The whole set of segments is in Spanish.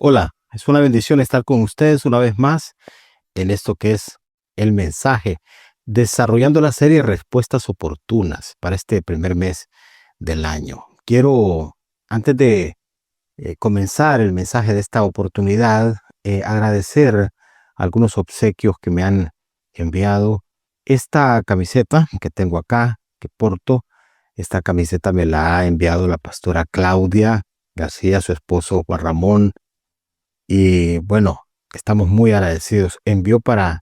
Hola, es una bendición estar con ustedes una vez más en esto que es el mensaje, desarrollando la serie Respuestas Oportunas para este primer mes del año. Quiero, antes de comenzar el mensaje de esta oportunidad, agradecer algunos obsequios que me han enviado. Esta camiseta que tengo acá, que porto, esta camiseta me la ha enviado la pastora Claudia García, su esposo Juan Ramón. Y bueno, estamos muy agradecidos. Envió para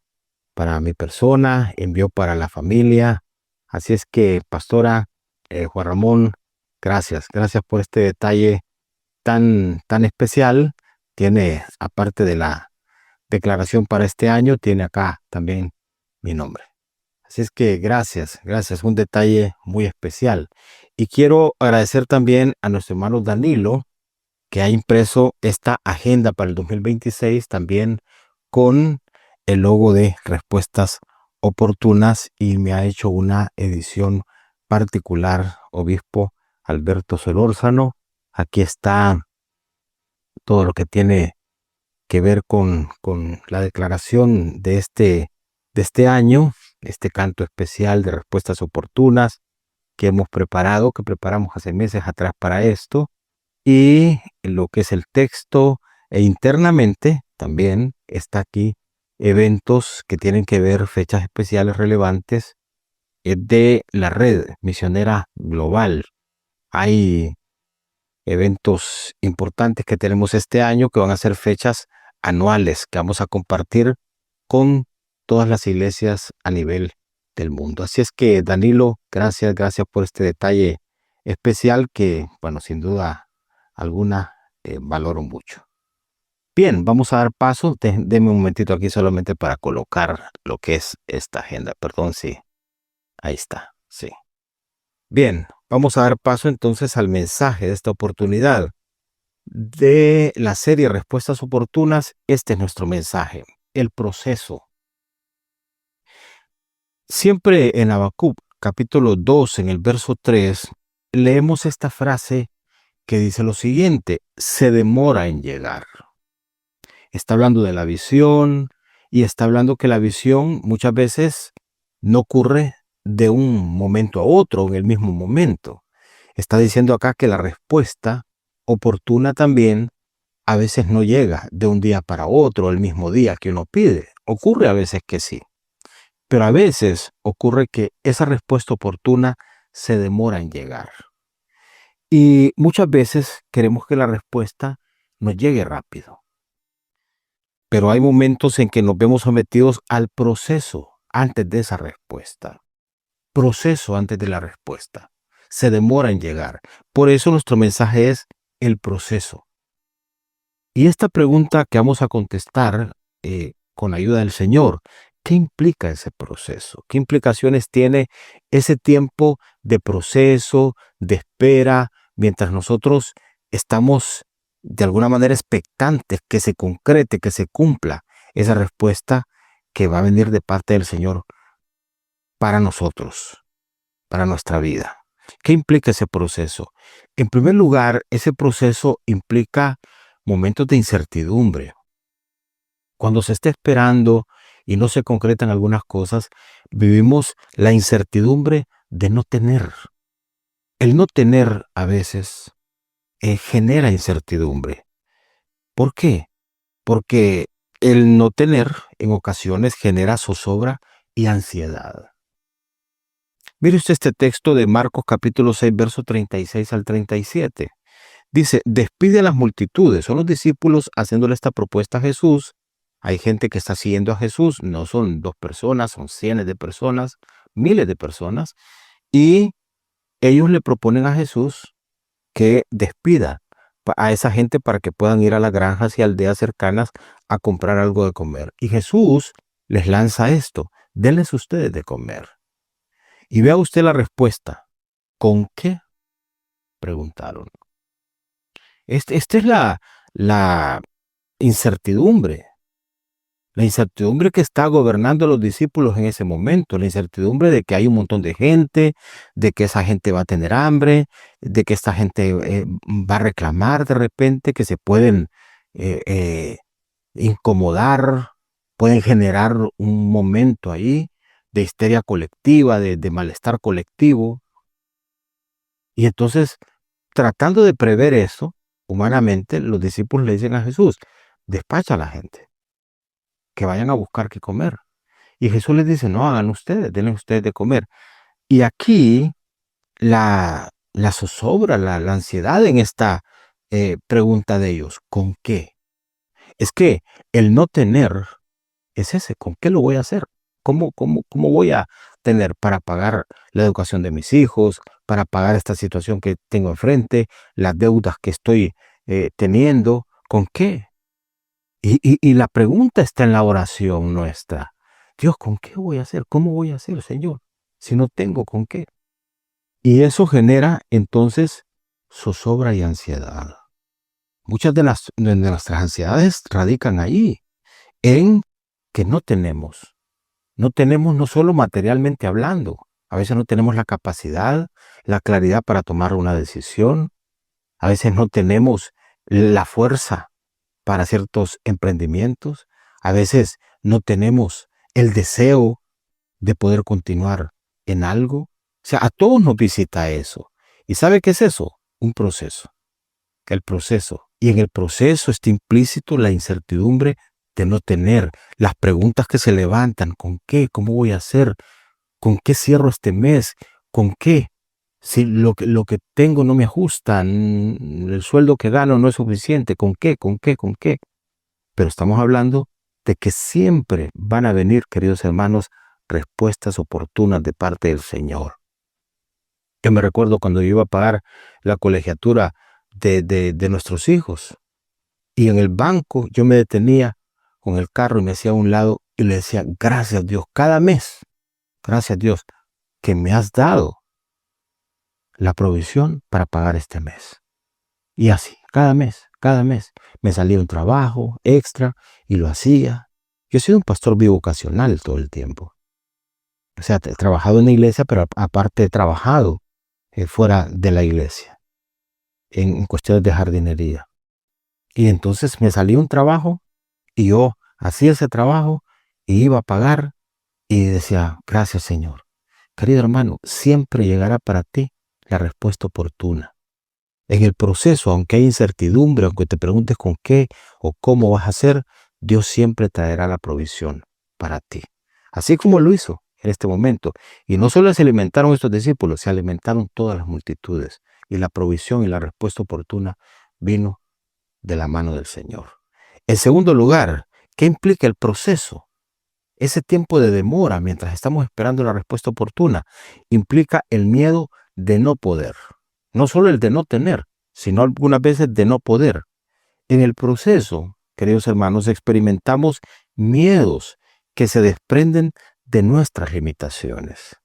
mi persona, envió para la familia. Así es que, pastora Juan Ramón, gracias por este detalle tan especial. Tiene, aparte de la declaración para este año, tiene acá también mi nombre. Así es que gracias, un detalle muy especial. Y quiero agradecer también a nuestro hermano Danilo, que ha impreso esta agenda para el 2026 también con el logo de Respuestas Oportunas, y me ha hecho una edición particular, obispo Alberto Solórzano. Aquí está todo lo que tiene que ver con la declaración de este año, este canto especial de Respuestas Oportunas que hemos preparado, que preparamos hace meses atrás para esto, y lo que es el texto, e internamente también está aquí eventos que tienen que ver, fechas especiales relevantes de la red misionera global. Hay eventos importantes que tenemos este año que van a ser fechas anuales que vamos a compartir con todas las iglesias a nivel del mundo. Así es que, Danilo, gracias por este detalle especial que, bueno, sin duda alguna, valoro mucho. Bien, vamos a dar paso. Deme un momentito aquí solamente para colocar lo que es esta agenda. Perdón, sí. Ahí está, sí. Bien, vamos a dar paso entonces al mensaje de esta oportunidad de la serie Respuestas Oportunas. Este es nuestro mensaje, el proceso. Siempre en Habacuc, capítulo 2, en el verso 3, leemos esta frase que dice lo siguiente: se demora en llegar. Está hablando de la visión y está hablando que la visión muchas veces no ocurre de un momento a otro, en el mismo momento. Está diciendo acá que la respuesta oportuna también a veces no llega de un día para otro, el mismo día que uno pide. Ocurre a veces que sí, pero a veces ocurre que esa respuesta oportuna se demora en llegar. Y muchas veces queremos que la respuesta nos llegue rápido. Pero hay momentos en que nos vemos sometidos al proceso antes de esa respuesta. Proceso antes de la respuesta. Se demora en llegar. Por eso nuestro mensaje es el proceso. Y esta pregunta que vamos a contestar con ayuda del Señor: ¿qué implica ese proceso? ¿Qué implicaciones tiene ese tiempo de proceso, de espera, mientras nosotros estamos de alguna manera expectantes que se concrete, que se cumpla esa respuesta que va a venir de parte del Señor para nosotros, para nuestra vida? ¿Qué implica ese proceso? En primer lugar, ese proceso implica momentos de incertidumbre. Cuando se está esperando y no se concretan algunas cosas, vivimos la incertidumbre de no tener. El no tener a veces genera incertidumbre. ¿Por qué? Porque el no tener en ocasiones genera zozobra y ansiedad. Mire usted este texto de Marcos capítulo 6, verso 36 al 37. Dice: despide a las multitudes. Son los discípulos haciéndole esta propuesta a Jesús. Hay gente que está siguiendo a Jesús. No son 2 personas, son cientos de personas, miles de personas. Y ellos le proponen a Jesús que despida a esa gente para que puedan ir a las granjas y aldeas cercanas a comprar algo de comer. Y Jesús les lanza esto: denles ustedes de comer. Y vea usted la respuesta. ¿Con qué?, preguntaron. Esta es la incertidumbre. La incertidumbre que está gobernando a los discípulos en ese momento. La incertidumbre de que hay un montón de gente, de que esa gente va a tener hambre, de que esta gente va a reclamar de repente, que se pueden eh, eh, incomodar, pueden generar un momento ahí de histeria colectiva, de malestar colectivo. Y entonces, tratando de prever eso, humanamente, los discípulos le dicen a Jesús, despacha a la gente, que vayan a buscar qué comer. Y Jesús les dice, no, hagan ustedes, denle ustedes de comer. Y aquí la zozobra, la ansiedad en esta pregunta de ellos, ¿con qué? Es que el no tener es ese, ¿con qué lo voy a hacer? ¿Cómo voy a tener para pagar la educación de mis hijos, para pagar esta situación que tengo enfrente, las deudas que estoy teniendo? ¿Con qué? Y la pregunta está en la oración nuestra. Dios, ¿con qué voy a hacer? ¿Cómo voy a hacer, Señor? Si no tengo con qué. Y eso genera entonces zozobra y ansiedad. Muchas de nuestras ansiedades radican ahí, en que no tenemos. No tenemos, no solo materialmente hablando, a veces no tenemos la capacidad, la claridad para tomar una decisión, a veces no tenemos la fuerza para ciertos emprendimientos, a veces no tenemos el deseo de poder continuar en algo. O sea, a todos nos visita eso. ¿Y sabe qué es eso? Un proceso. El proceso. Y en el proceso está implícito la incertidumbre de no tener, las preguntas que se levantan, ¿con qué? ¿Cómo voy a hacer? ¿Con qué cierro este mes? ¿Con qué? Si lo que tengo no me ajusta, el sueldo que gano no es suficiente, ¿con qué? ¿Con qué? ¿Con qué? Pero estamos hablando de que siempre van a venir, queridos hermanos, respuestas oportunas de parte del Señor. Yo me recuerdo cuando yo iba a pagar la colegiatura de nuestros hijos, y en el banco yo me detenía con el carro y me hacía a un lado y le decía, gracias Dios, cada mes, gracias Dios, que me has dado la provisión para pagar este mes. Y así, cada mes, me salía un trabajo extra y lo hacía. Yo he sido un pastor bivocacional todo el tiempo. O sea, he trabajado en la iglesia, pero aparte he trabajado fuera de la iglesia, en cuestiones de jardinería. Y entonces me salía un trabajo y yo hacía ese trabajo y iba a pagar y decía, gracias Señor. Querido hermano, siempre llegará para ti la respuesta oportuna. En el proceso, aunque hay incertidumbre, aunque te preguntes con qué o cómo vas a hacer, Dios siempre traerá la provisión para ti. Así como lo hizo en este momento. Y no solo se alimentaron estos discípulos, se alimentaron todas las multitudes. Y la provisión y la respuesta oportuna vino de la mano del Señor. En segundo lugar, ¿qué implica el proceso? Ese tiempo de demora mientras estamos esperando la respuesta oportuna implica el miedo de no poder. No solo el de no tener, sino algunas veces de no poder. En el proceso, queridos hermanos, experimentamos miedos que se desprenden de nuestras limitaciones.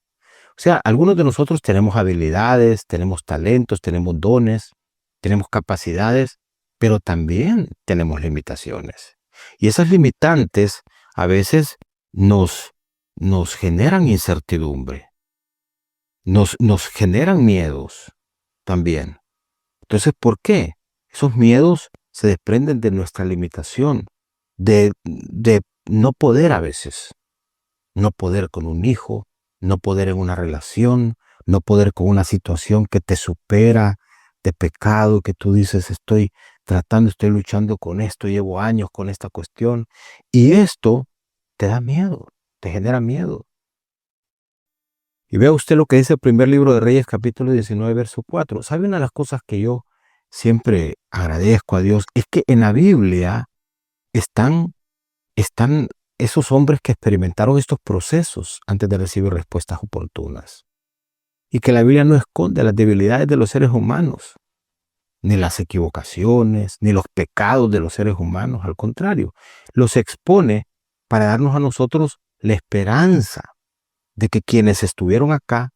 O sea, algunos de nosotros tenemos habilidades, tenemos talentos, tenemos dones, tenemos capacidades, pero también tenemos limitaciones. Y esas limitantes a veces nos generan incertidumbre, nos generan miedos también. Entonces, ¿por qué? Esos miedos se desprenden de nuestra limitación, de no poder a veces, no poder con un hijo, no poder en una relación, no poder con una situación que te supera de pecado, que tú dices, estoy luchando con esto, llevo años con esta cuestión, y esto te da miedo, te genera miedo. Y vea usted lo que dice el primer libro de Reyes, capítulo 19, verso 4. ¿Sabe una de las cosas que yo siempre agradezco a Dios? Es que en la Biblia están esos hombres que experimentaron estos procesos antes de recibir respuestas oportunas. Y que la Biblia no esconde las debilidades de los seres humanos, ni las equivocaciones, ni los pecados de los seres humanos. Al contrario, los expone para darnos a nosotros la esperanza de que quienes estuvieron acá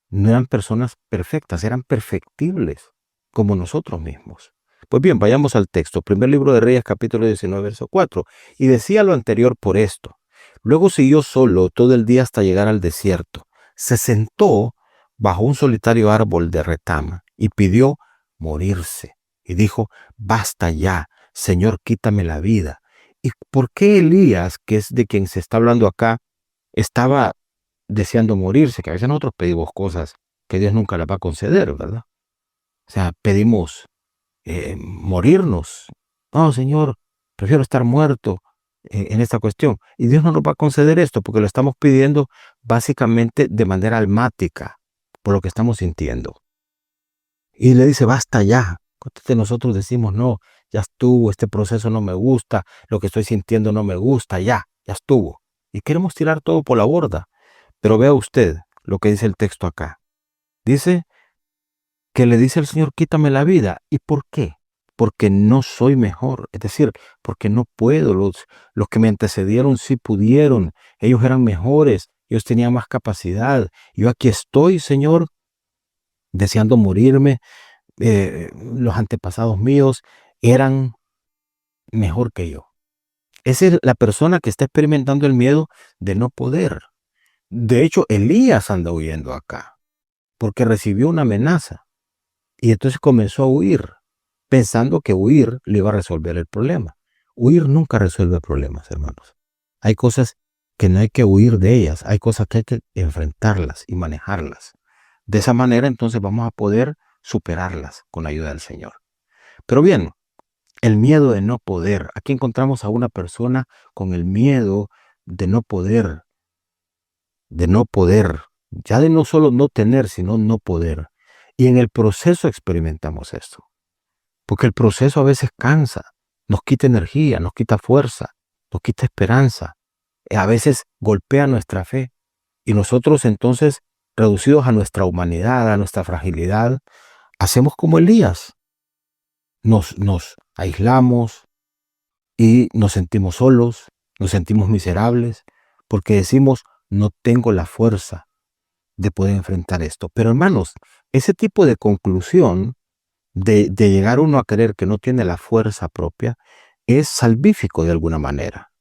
no eran personas perfectas, eran perfectibles, como nosotros mismos. Pues bien, vayamos al texto. Primer libro de Reyes, capítulo 19, verso 4. Y decía lo anterior por esto. Luego siguió solo todo el día hasta llegar al desierto. Se sentó bajo un solitario árbol de retama y pidió morirse. Y dijo, basta ya, Señor, quítame la vida. ¿Y por qué Elías, que es de quien se está hablando acá, estaba deseando morirse? Que a veces nosotros pedimos cosas que Dios nunca las va a conceder, ¿verdad? O sea, pedimos morirnos. No, Señor, prefiero estar muerto en esta cuestión. Y Dios no nos va a conceder esto porque lo estamos pidiendo básicamente de manera almática, por lo que estamos sintiendo. Y le dice, basta ya. ¿Cuántos de nosotros decimos, no, ya estuvo, este proceso no me gusta, lo que estoy sintiendo no me gusta, ya estuvo? Y queremos tirar todo por la borda. Pero vea usted lo que dice el texto acá. Dice que le dice el Señor, quítame la vida. ¿Y por qué? Porque no soy mejor. Es decir, porque no puedo. Los que me antecedieron sí pudieron. Ellos eran mejores. Ellos tenían más capacidad. Yo aquí estoy, Señor, deseando morirme. Los antepasados míos eran mejor que yo. Esa es la persona que está experimentando el miedo de no poder. De hecho, Elías anda huyendo acá porque recibió una amenaza y entonces comenzó a huir, pensando que huir le iba a resolver el problema. Huir nunca resuelve problemas, hermanos. Hay cosas que no hay que huir de ellas, hay cosas que hay que enfrentarlas y manejarlas. De esa manera entonces vamos a poder superarlas con la ayuda del Señor. Pero bien, el miedo de no poder. Aquí encontramos a una persona con el miedo de no poder, ya de no solo no tener, sino no poder. Y en el proceso experimentamos esto, porque el proceso a veces cansa, nos quita energía, nos quita fuerza, nos quita esperanza, a veces golpea nuestra fe y nosotros entonces, reducidos a nuestra humanidad, a nuestra fragilidad, hacemos como Elías, nos aislamos, y nos sentimos solos, nos sentimos miserables, porque decimos, no tengo la fuerza de poder enfrentar esto. Pero hermanos, ese tipo de conclusión de llegar uno a creer que no tiene la fuerza propia es salvífico de alguna manera.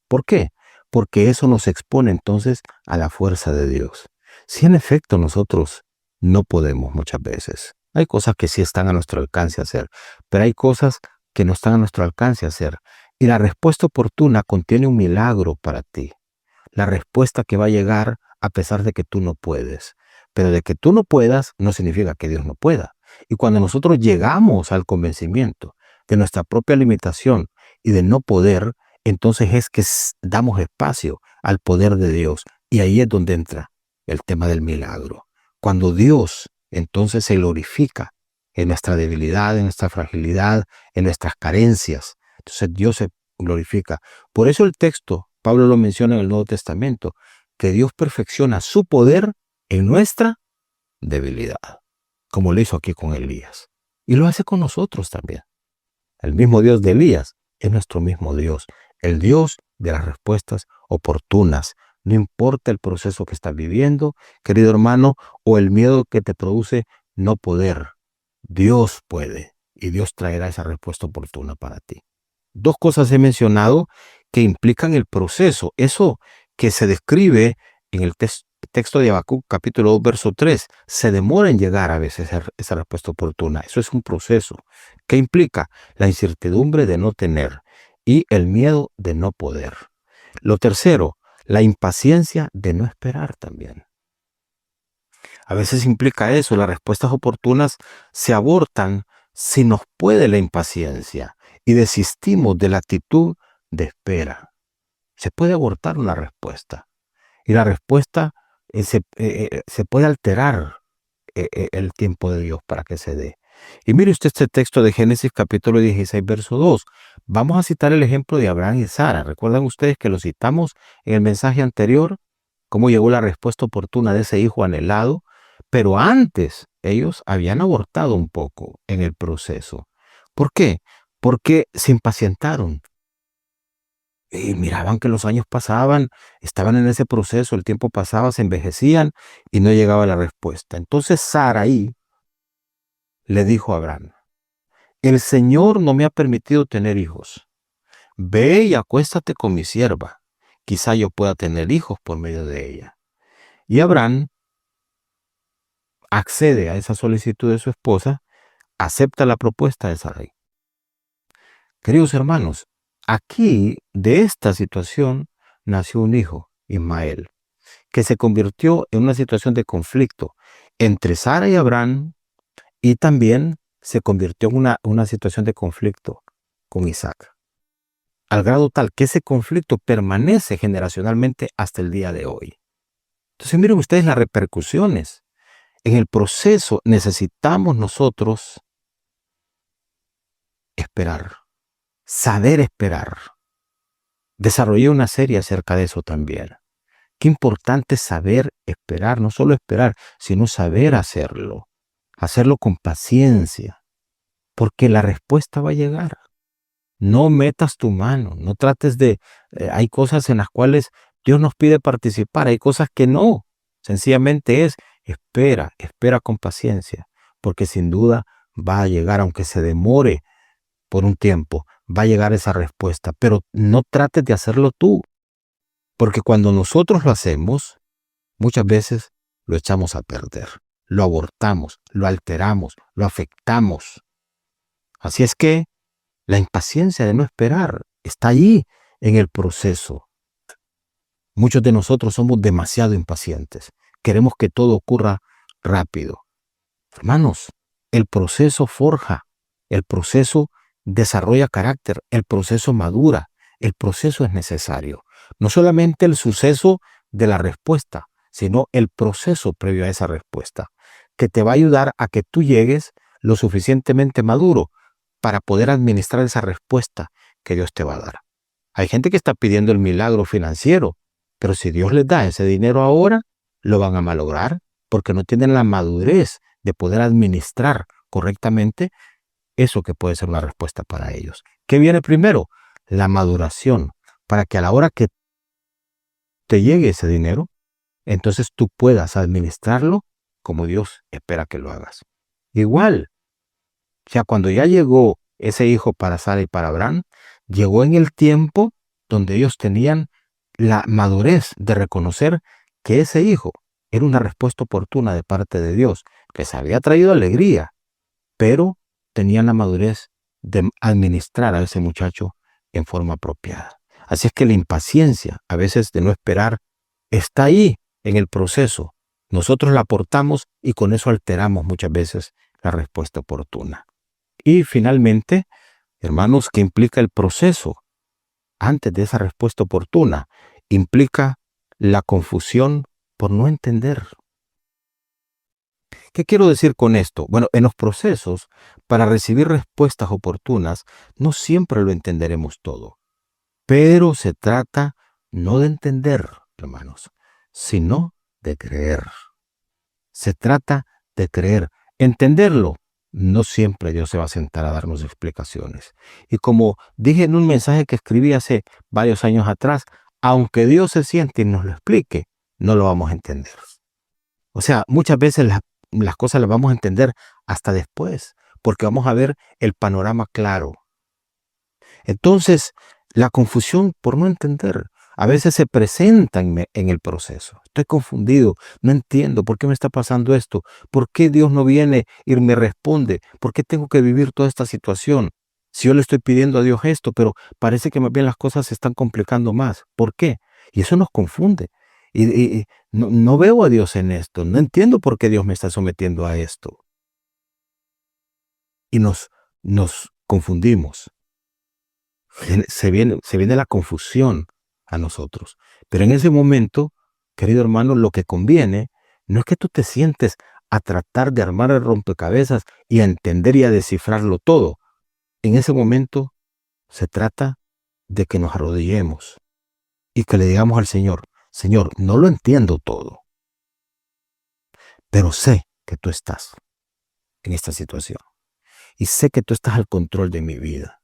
¿Por qué? Porque eso nos expone entonces a la fuerza de Dios. Si en efecto nosotros no podemos muchas veces, hay cosas que sí están a nuestro alcance hacer, pero hay cosas que no están a nuestro alcance hacer. Y la respuesta oportuna contiene un milagro para ti. La respuesta que va a llegar a pesar de que tú no puedes. Pero de que tú no puedas no significa que Dios no pueda. Y cuando nosotros llegamos al convencimiento de nuestra propia limitación y de no poder, entonces es que damos espacio al poder de Dios. Y ahí es donde entra el tema del milagro. Cuando Dios entonces se glorifica en nuestra debilidad, en nuestra fragilidad, en nuestras carencias. Entonces Dios se glorifica. Por eso el texto, Pablo lo menciona en el Nuevo Testamento, que Dios perfecciona su poder en nuestra debilidad, como lo hizo aquí con Elías. Y lo hace con nosotros también. El mismo Dios de Elías es nuestro mismo Dios, el Dios de las respuestas oportunas. No importa el proceso que estás viviendo, querido hermano, o el miedo que te produce no poder. Dios puede y Dios traerá esa respuesta oportuna para ti. Dos cosas he mencionado que implican el proceso. Eso que se describe en el texto de Habacuc, capítulo 2, verso 3, se demora en llegar a veces esa respuesta oportuna. Eso es un proceso. ¿Qué implica? La incertidumbre de no tener y el miedo de no poder. Lo tercero, la impaciencia de no esperar también. A veces implica eso, las respuestas oportunas se abortan si nos puede la impaciencia y desistimos de la actitud de espera. Se puede abortar una respuesta y la respuesta se puede alterar el tiempo de Dios para que se dé. Y mire usted este texto de Génesis capítulo 16, verso 2. Vamos a citar el ejemplo de Abraham y Sara. ¿Recuerdan ustedes que lo citamos en el mensaje anterior? Cómo llegó la respuesta oportuna de ese hijo anhelado. Pero antes ellos habían abortado un poco en el proceso. ¿Por qué? Porque se impacientaron. Y miraban que los años pasaban, estaban en ese proceso, el tiempo pasaba, se envejecían y no llegaba la respuesta. Entonces Sarai le dijo a Abraham, el Señor no me ha permitido tener hijos. Ve y acuéstate con mi sierva. Quizá yo pueda tener hijos por medio de ella. Y Abraham accede a esa solicitud de su esposa, acepta la propuesta de Sarai. Queridos hermanos, aquí de esta situación nació un hijo, Ismael, que se convirtió en una situación de conflicto entre Sara y Abraham, y también se convirtió en una situación de conflicto con Isaac, al grado tal que ese conflicto permanece generacionalmente hasta el día de hoy. Entonces miren ustedes las repercusiones. En el proceso necesitamos nosotros esperar, saber esperar. Desarrollé una serie acerca de eso también. Qué importante es saber esperar, no solo esperar, sino saber hacerlo con paciencia, porque la respuesta va a llegar. No metas tu mano, no trates hay cosas en las cuales Dios nos pide participar, hay cosas que no. Sencillamente es espera con paciencia, porque sin duda va a llegar, aunque se demore por un tiempo, va a llegar esa respuesta, pero no trates de hacerlo tú, porque cuando nosotros lo hacemos, muchas veces lo echamos a perder, lo abortamos, lo alteramos, lo afectamos. Así es que la impaciencia de no esperar está allí en el proceso. Muchos de nosotros somos demasiado impacientes. Queremos que todo ocurra rápido. Hermanos, el proceso forja, el proceso desarrolla carácter, el proceso madura, el proceso es necesario. No solamente el suceso de la respuesta, sino el proceso previo a esa respuesta, que te va a ayudar a que tú llegues lo suficientemente maduro para poder administrar esa respuesta que Dios te va a dar. Hay gente que está pidiendo el milagro financiero, pero si Dios les da ese dinero ahora, lo van a malograr porque no tienen la madurez de poder administrar correctamente eso que puede ser una respuesta para ellos. ¿Qué viene primero? La maduración, para que a la hora que te llegue ese dinero, entonces tú puedas administrarlo como Dios espera que lo hagas. Igual, ya cuando ya llegó ese hijo para Sara y para Abraham, llegó en el tiempo donde ellos tenían la madurez de reconocer que ese hijo era una respuesta oportuna de parte de Dios. Les había traído alegría, pero tenían la madurez de administrar a ese muchacho en forma apropiada. Así es que la impaciencia, a veces de no esperar, está ahí en el proceso. Nosotros la aportamos y con eso alteramos muchas veces la respuesta oportuna. Y finalmente, hermanos, ¿qué implica el proceso? Antes de esa respuesta oportuna, implica la confusión por no entender. ¿Qué quiero decir con esto? Bueno, en los procesos, para recibir respuestas oportunas, no siempre lo entenderemos todo. Pero se trata no de entender, hermanos, sino de creer. Se trata de creer. Entenderlo, no siempre Dios se va a sentar a darnos explicaciones. Y como dije en un mensaje que escribí hace varios años atrás, aunque Dios se siente y nos lo explique, no lo vamos a entender. O sea, muchas veces las cosas las vamos a entender hasta después, porque vamos a ver el panorama claro. Entonces, la confusión por no entender a veces se presenta en el proceso. Estoy confundido, no entiendo por qué me está pasando esto, por qué Dios no viene y me responde, por qué tengo que vivir toda esta situación. Si yo le estoy pidiendo a Dios esto, pero parece que más bien las cosas se están complicando más. ¿Por qué? Y eso nos confunde. Y no veo a Dios en esto, no entiendo por qué Dios me está sometiendo a esto. Y nos confundimos. Se viene la confusión a nosotros. Pero en ese momento, querido hermano, lo que conviene no es que tú te sientes a tratar de armar el rompecabezas y a entender y a descifrarlo todo. En ese momento se trata de que nos arrodillemos y que le digamos al Señor, Señor, no lo entiendo todo, pero sé que tú estás en esta situación y sé que tú estás al control de mi vida.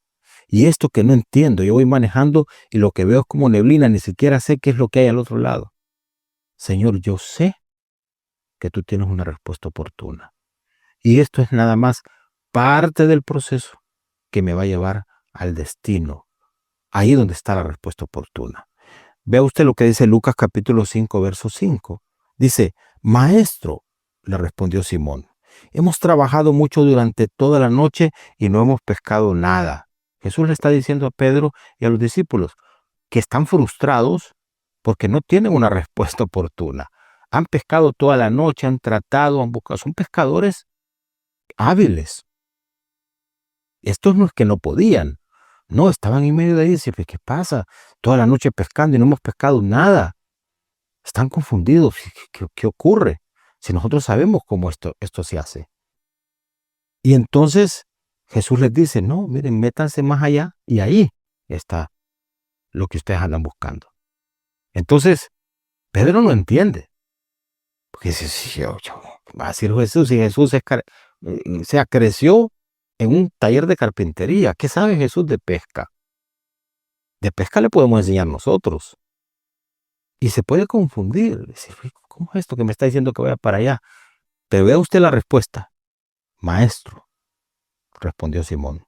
Y esto que no entiendo, yo voy manejando y lo que veo es como neblina, ni siquiera sé qué es lo que hay al otro lado. Señor, yo sé que tú tienes una respuesta oportuna. Y esto es nada más parte del proceso que me va a llevar al destino, ahí donde está la respuesta oportuna. Vea usted lo que dice Lucas capítulo 5, verso 5. Dice, Maestro, le respondió Simón, hemos trabajado mucho durante toda la noche y no hemos pescado nada. Jesús le está diciendo a Pedro y a los discípulos que están frustrados porque no tienen una respuesta oportuna. Han pescado toda la noche, han tratado, han buscado. Son pescadores hábiles. Estos no es que no podían. No, estaban en medio de ahí y decían, ¿qué pasa? Toda la noche pescando y no hemos pescado nada. Están confundidos. ¿Qué ocurre? Si nosotros sabemos cómo esto se hace. Y entonces Jesús les dice, no, miren, métanse más allá y ahí está lo que ustedes andan buscando. Entonces, Pedro no entiende. Porque dice, va a decir Jesús, si Jesús se creció en un taller de carpintería. ¿Qué sabe Jesús de pesca? De pesca le podemos enseñar nosotros. Y se puede confundir. Decir, ¿cómo es esto que me está diciendo que vaya para allá? Pero vea usted la respuesta. Maestro, respondió Simón,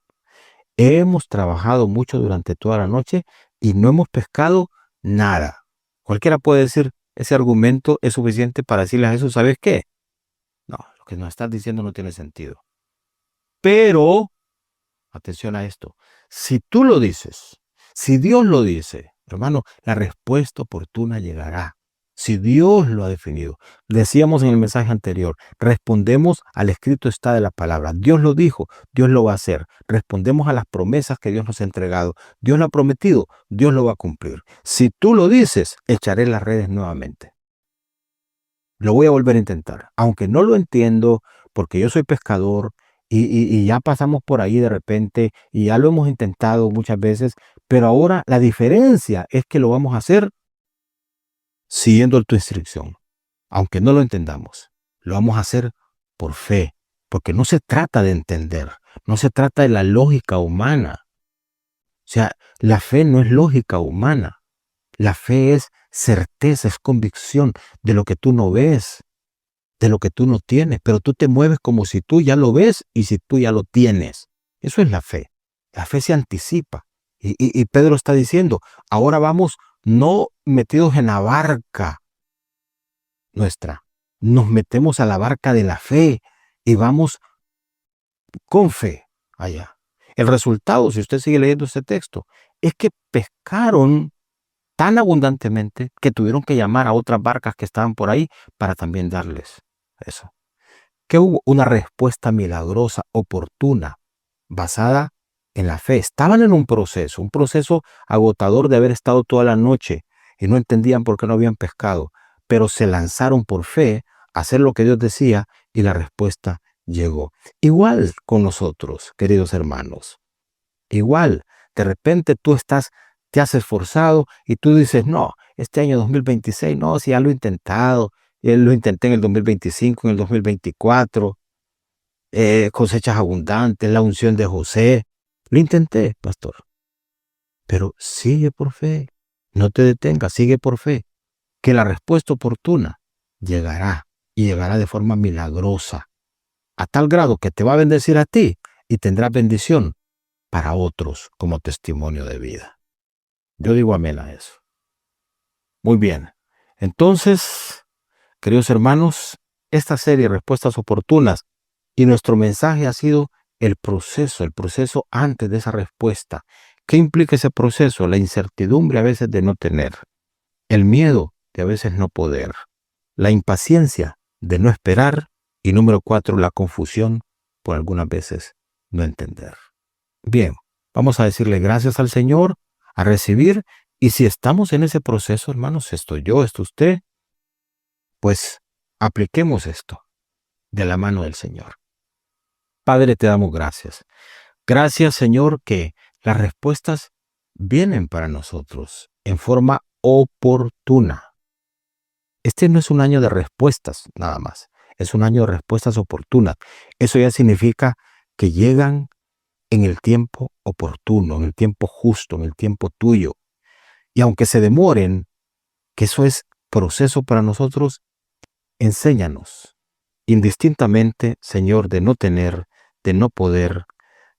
hemos trabajado mucho durante toda la noche y no hemos pescado nada. Cualquiera puede decir, ese argumento es suficiente para decirle a Jesús, ¿sabes qué? No, lo que nos estás diciendo no tiene sentido. Pero, atención a esto, si tú lo dices, si Dios lo dice, hermano, la respuesta oportuna llegará. Si Dios lo ha definido. Decíamos en el mensaje anterior, respondemos al escrito está de la palabra. Dios lo dijo, Dios lo va a hacer. Respondemos a las promesas que Dios nos ha entregado. Dios lo ha prometido, Dios lo va a cumplir. Si tú lo dices, echaré las redes nuevamente. Lo voy a volver a intentar. Aunque no lo entiendo, porque yo soy pescador y ya pasamos por ahí de repente y ya lo hemos intentado muchas veces, pero ahora la diferencia es que lo vamos a hacer siguiendo tu instrucción. Aunque no lo entendamos, lo vamos a hacer por fe, porque no se trata de entender, no se trata de la lógica humana. O sea, la fe no es lógica humana. La fe es certeza, es convicción de lo que tú no ves, de lo que tú no tienes, pero tú te mueves como si tú ya lo ves y si tú ya lo tienes. Eso es la fe. La fe se anticipa. Y Pedro está diciendo, ahora vamos no metidos en la barca nuestra, nos metemos a la barca de la fe y vamos con fe allá. El resultado, si usted sigue leyendo este texto, es que pescaron tan abundantemente que tuvieron que llamar a otras barcas que estaban por ahí para también darles eso. Que hubo una respuesta milagrosa, oportuna, basada en la fe. Estaban en un proceso agotador de haber estado toda la noche y no entendían por qué no habían pescado, pero se lanzaron por fe a hacer lo que Dios decía y la respuesta llegó. Igual con nosotros, queridos hermanos. Igual, de repente te has esforzado y tú dices, no, este año 2026, no, si ya lo he intentado, lo intenté en el 2025, en el 2024, cosechas abundantes, la unción de José. Lo intenté, pastor. Pero sigue por fe, no te detengas, sigue por fe, que la respuesta oportuna llegará y llegará de forma milagrosa, a tal grado que te va a bendecir a ti y tendrás bendición para otros como testimonio de vida. Yo digo amén a eso. Muy bien. Entonces, queridos hermanos, esta serie de respuestas oportunas y nuestro mensaje ha sido el proceso antes de esa respuesta. ¿Qué implica ese proceso? La incertidumbre a veces de no tener, el miedo de a veces no poder, la impaciencia de no esperar y número 4, la confusión por algunas veces no entender. Bien, vamos a decirle gracias al Señor, a recibir, y si estamos en ese proceso, hermanos, esto yo, esto usted, pues apliquemos esto de la mano del Señor. Padre, te damos gracias. Gracias, Señor, que las respuestas vienen para nosotros en forma oportuna. Este no es un año de respuestas nada más, es un año de respuestas oportunas. Eso ya significa que llegan en el tiempo oportuno, en el tiempo justo, en el tiempo tuyo. Y aunque se demoren, que eso es proceso para nosotros, enséñanos indistintamente, Señor, de no tener, de no poder,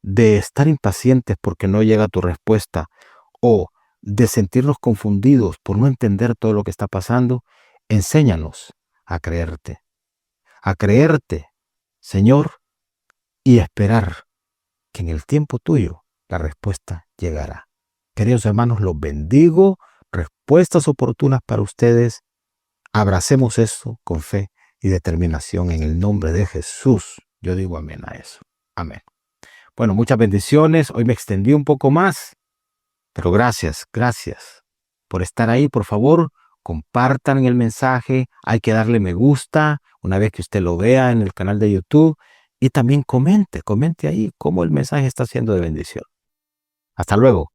de estar impacientes porque no llega tu respuesta o de sentirnos confundidos por no entender todo lo que está pasando. Enséñanos a creerte, Señor, y esperar que en el tiempo tuyo la respuesta llegará. Queridos hermanos, los bendigo. Respuestas oportunas para ustedes. Abracemos esto con fe y determinación en el nombre de Jesús. Yo digo amén a eso. Amén. Bueno, muchas bendiciones. Hoy me extendí un poco más, pero gracias por estar ahí. Por favor, compartan el mensaje. Hay que darle me gusta una vez que usted lo vea en el canal de YouTube. Y también comente ahí cómo el mensaje está siendo de bendición. Hasta luego.